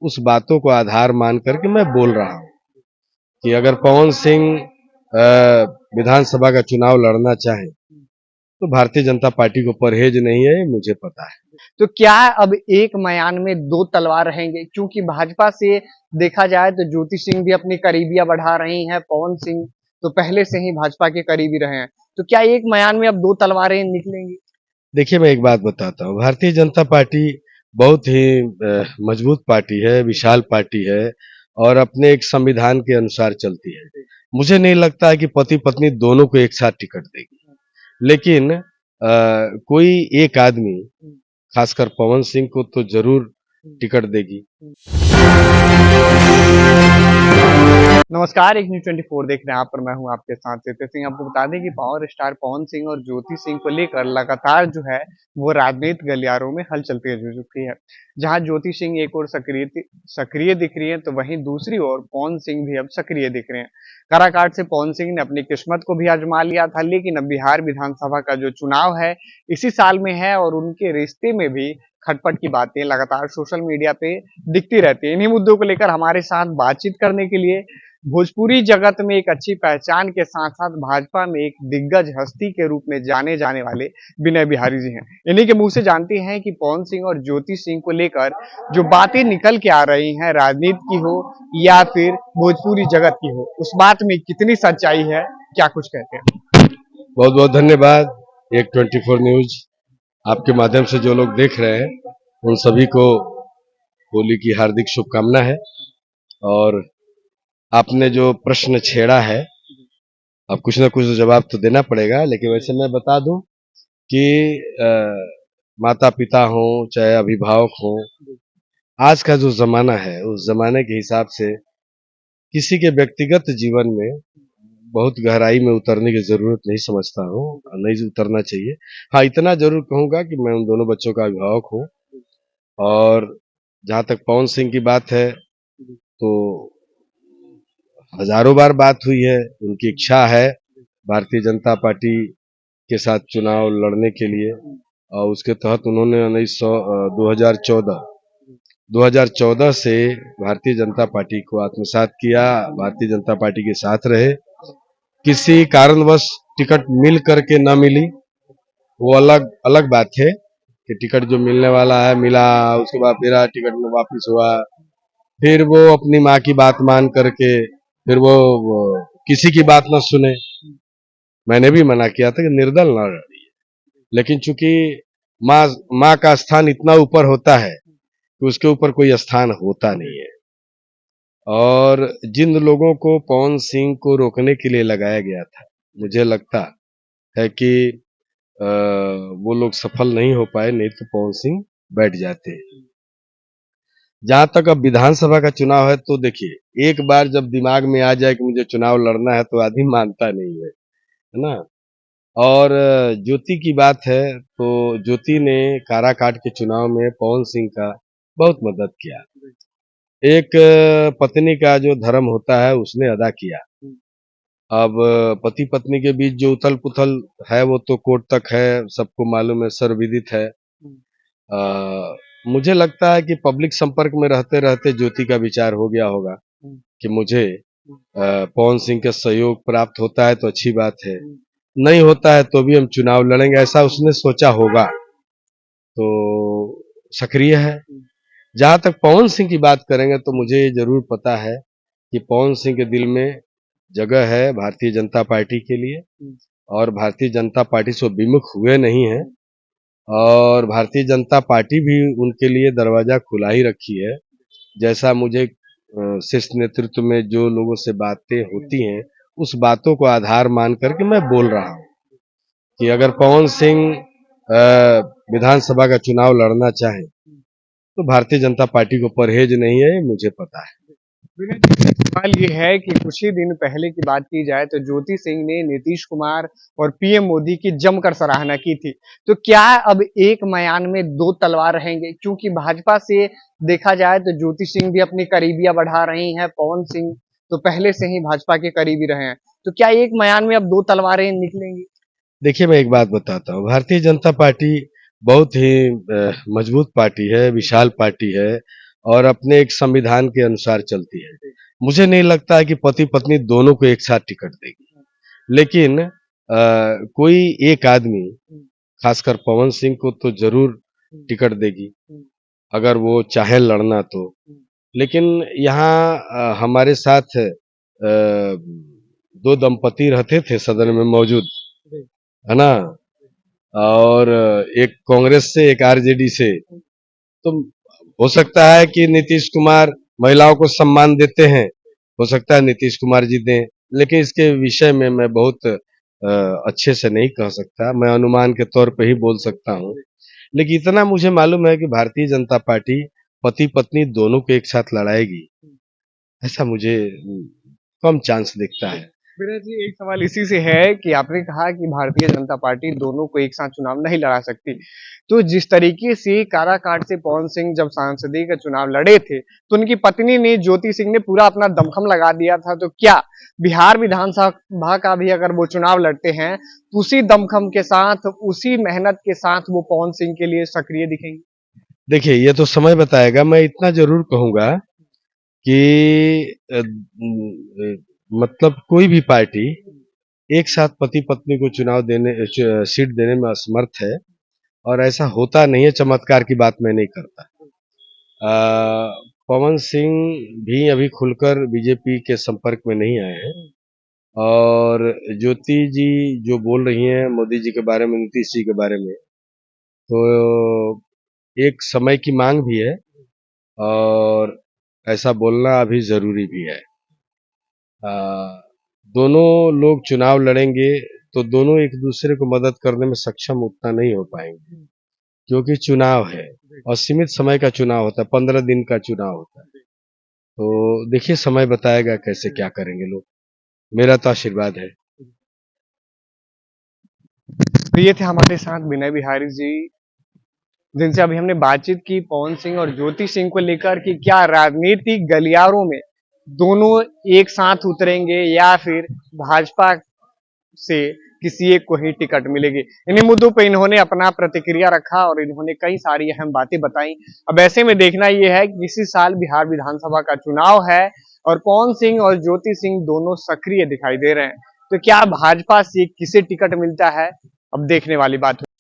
उस बातों को आधार मान करके मैं बोल रहा हूँ कि अगर पवन सिंह विधानसभा का चुनाव लड़ना चाहे तो भारतीय जनता पार्टी को परहेज नहीं है, ये मुझे पता है। तो क्या अब एक मयान में दो तलवार रहेंगे? क्योंकि भाजपा से देखा जाए तो ज्योति सिंह भी अपनी करीबियां बढ़ा रही हैं, पवन सिंह तो पहले से ही भाजपा के करीबी रहे हैं। तो क्या एक मयान में अब दो तलवारें निकलेंगी? देखिए, मैं एक बात बताता हूँ, भारतीय जनता पार्टी बहुत ही मजबूत पार्टी है, विशाल पार्टी है और अपने एक संविधान के अनुसार चलती है। मुझे नहीं लगता है कि पति पत्नी दोनों को एक साथ टिकट देगी, लेकिन कोई एक आदमी, खासकर पवन सिंह को तो जरूर टिकट देगी। नमस्कार, एक न्यूज 24 देख रहे हैं आप, पर मैं हूं आपके साथ सीते सिंह। आपको बता दें कि पावर स्टार पवन सिंह और ज्योति सिंह को लेकर लगातार जो है वो राजनीतिक गलियारों में हलचल तेज हो चुकी है। जहां ज्योति सिंह एक और सक्रिय दिख रही है, तो वहीं दूसरी ओर पवन सिंह भी अब सक्रिय दिख रहे हैं। काराकाट से पवन सिंह ने अपनी किस्मत को भी आजमा लिया था, लेकिन अब बिहार विधानसभा का जो चुनाव है इसी साल में है और उनके रिश्ते में भी खटपट की बातें लगातार सोशल मीडिया पे दिखती रहती है। इन्हीं मुद्दों को लेकर हमारे साथ बातचीत करने के लिए भोजपुरी जगत में एक अच्छी पहचान के साथ साथ भाजपा में एक दिग्गज हस्ती के रूप में जाने जाने वाले विनय बिहारी जी हैं। इन्हीं के मुंह से जानते हैं कि पवन सिंह और ज्योति सिंह को लेकर जो बातें निकल के आ रही हैं, राजनीति की हो या फिर भोजपुरी जगत की हो, उस बात में कितनी सच्चाई है, क्या कुछ कहते हैं। बहुत बहुत धन्यवाद। एक 24 न्यूज आपके माध्यम से जो लोग देख रहे हैं उन सभी को होली की हार्दिक शुभकामना है। और आपने जो प्रश्न छेड़ा है, अब कुछ ना कुछ तो जवाब तो देना पड़ेगा, लेकिन वैसे मैं बता दूं कि माता पिता हो चाहे अभिभावक हो, आज का जो जमाना है उस जमाने के हिसाब से किसी के व्यक्तिगत जीवन में बहुत गहराई में उतरने की जरूरत नहीं समझता हूँ, नहीं उतरना चाहिए। हाँ, इतना जरूर कहूंगा कि मैं उन दोनों बच्चों का अभिभावक हूँ। और जहां तक पवन सिंह की बात है, तो हजारों बार बात हुई है, उनकी इच्छा है भारतीय जनता पार्टी के साथ चुनाव लड़ने के लिए, और उसके तहत उन्होंने 2014 से भारतीय जनता पार्टी को आत्मसात किया, भारतीय जनता पार्टी के साथ रहे। किसी कारणवश टिकट मिल करके न मिली, वो अलग अलग बात है कि टिकट जो मिलने वाला है मिला, उसके बाद मेरा टिकट में वापिस हुआ, फिर वो अपनी माँ की बात मान करके फिर वो किसी की बात न सुने। मैंने भी मना किया था कि निर्दल न लड़िए, लेकिन चूंकि माँ का स्थान इतना ऊपर होता है कि उसके ऊपर कोई स्थान होता नहीं है। और जिन लोगों को पवन सिंह को रोकने के लिए लगाया गया था, मुझे लगता है कि वो लोग सफल नहीं हो पाए, नहीं तो पवन सिंह बैठ जाते। जहां तक अब विधानसभा का चुनाव है, तो देखिए, एक बार जब दिमाग में आ जाए कि मुझे चुनाव लड़ना है तो आदमी मानता नहीं है ना। और ज्योति की बात है, तो ज्योति ने काराकाट के चुनाव में पवन सिंह का बहुत मदद किया। एक पत्नी का जो धर्म होता है उसने अदा किया। अब पति पत्नी के बीच जो उथल पुथल है वो तो कोर्ट तक है, सबको मालूम है, सर्वविदित है। मुझे लगता है कि पब्लिक संपर्क में रहते रहते ज्योति का विचार हो गया होगा कि मुझे पवन सिंह का सहयोग प्राप्त होता है तो अच्छी बात है, नहीं होता है तो भी हम चुनाव लड़ेंगे, ऐसा उसने सोचा होगा। तो सक्रिय है। जहां तक पवन सिंह की बात करेंगे तो मुझे ये जरूर पता है कि पवन सिंह के दिल में जगह है भारतीय जनता पार्टी के लिए, और भारतीय जनता पार्टी से विमुख हुए नहीं है, और भारतीय जनता पार्टी भी उनके लिए दरवाजा खुला ही रखी है। जैसा मुझे शीर्ष नेतृत्व में जो लोगों से बातें होती हैं, उस बातों को आधार मान करके मैं बोल रहा हूँ कि अगर पवन सिंह विधानसभा का चुनाव लड़ना चाहे तो भारतीय जनता पार्टी को परहेज नहीं है, ये मुझे पता है। सवाल ये है कि कुछ ही दिन पहले की बात की जाए तो ज्योति सिंह ने नीतीश कुमार और पीएम मोदी की जमकर सराहना की थी। तो क्या अब एक मयान में दो तलवार रहेंगे? क्योंकि भाजपा से देखा जाए तो ज्योति सिंह भी अपनी करीबियां बढ़ा रही हैं, पवन सिंह तो पहले से ही भाजपा के करीबी रहे हैं। तो क्या एक मयान में अब दो तलवारें निकलेंगी? देखिए, मैं एक बात बताता हूँ, भारतीय जनता पार्टी बहुत ही मजबूत पार्टी है, विशाल पार्टी है और अपने एक संविधान के अनुसार चलती है। मुझे नहीं लगता है कि पति पत्नी दोनों को एक साथ टिकट देगी, लेकिन कोई एक आदमी, खासकर पवन सिंह को तो जरूर टिकट देगी अगर वो चाहे लड़ना तो। लेकिन यहाँ हमारे साथ दो दंपति रहते थे सदन में मौजूद, है ना, और एक कांग्रेस से एक आरजेडी से। तो हो सकता है कि नीतीश कुमार महिलाओं को सम्मान देते हैं, हो सकता है नीतीश कुमार जी दें, लेकिन इसके विषय में मैं बहुत अच्छे से नहीं कह सकता, मैं अनुमान के तौर पे ही बोल सकता हूँ। लेकिन इतना मुझे मालूम है कि भारतीय जनता पार्टी पति पत्नी दोनों को एक साथ लड़ाएगी, ऐसा मुझे कम चांस दिखता है। विनय जी, एक सवाल इसी से है कि आपने कहा कि भारतीय जनता पार्टी दोनों को एक साथ चुनाव नहीं लड़ा सकती, तो जिस तरीके से काराकाट से पवन सिंह जब सांसदीय का चुनाव लड़े थे तो उनकी पत्नी ने, ज्योति सिंह ने, पूरा अपना दमखम लगा दिया था, तो क्या बिहार विधानसभा का भी अगर वो चुनाव लड़ते हैं तो उसी दमखम के साथ, उसी मेहनत के साथ वो पवन सिंह के लिए सक्रिय दिखेंगे? देखिए, ये तो समय बताएगा। मैं इतना जरूर कहूंगा कि मतलब कोई भी पार्टी एक साथ पति पत्नी को चुनाव देने सीट देने में असमर्थ है, और ऐसा होता नहीं है। चमत्कार की बात मैं नहीं करता। पवन सिंह भी अभी खुलकर बीजेपी के संपर्क में नहीं आए हैं, और ज्योति जी जो बोल रही हैं मोदी जी के बारे में, नीतीश जी के बारे में, तो एक समय की मांग भी है और ऐसा बोलना अभी जरूरी भी है। दोनों लोग चुनाव लड़ेंगे तो दोनों एक दूसरे को मदद करने में सक्षम उतना नहीं हो पाएंगे, क्योंकि चुनाव है और सीमित समय का चुनाव होता है, 15 दिन का चुनाव होता है। तो देखिए, समय बताएगा कैसे क्या करेंगे लोग। मेरा तो आशीर्वाद है। तो ये थे हमारे साथ विनय बिहारी जी, जिनसे अभी हमने बातचीत की पवन सिंह और ज्योति सिंह को लेकर कि क्या राजनीतिक गलियारों में दोनों एक साथ उतरेंगे या फिर भाजपा से किसी एक को ही टिकट मिलेगी। इन्हीं मुद्दों पर इन्होंने अपना प्रतिक्रिया रखा और इन्होंने कई सारी अहम बातें बताई। अब ऐसे में देखना यह है कि इसी साल बिहार विधानसभा का चुनाव है और पवन सिंह और ज्योति सिंह दोनों सक्रिय दिखाई दे रहे हैं, तो क्या भाजपा से किसे टिकट मिलता है, अब देखने वाली बात है।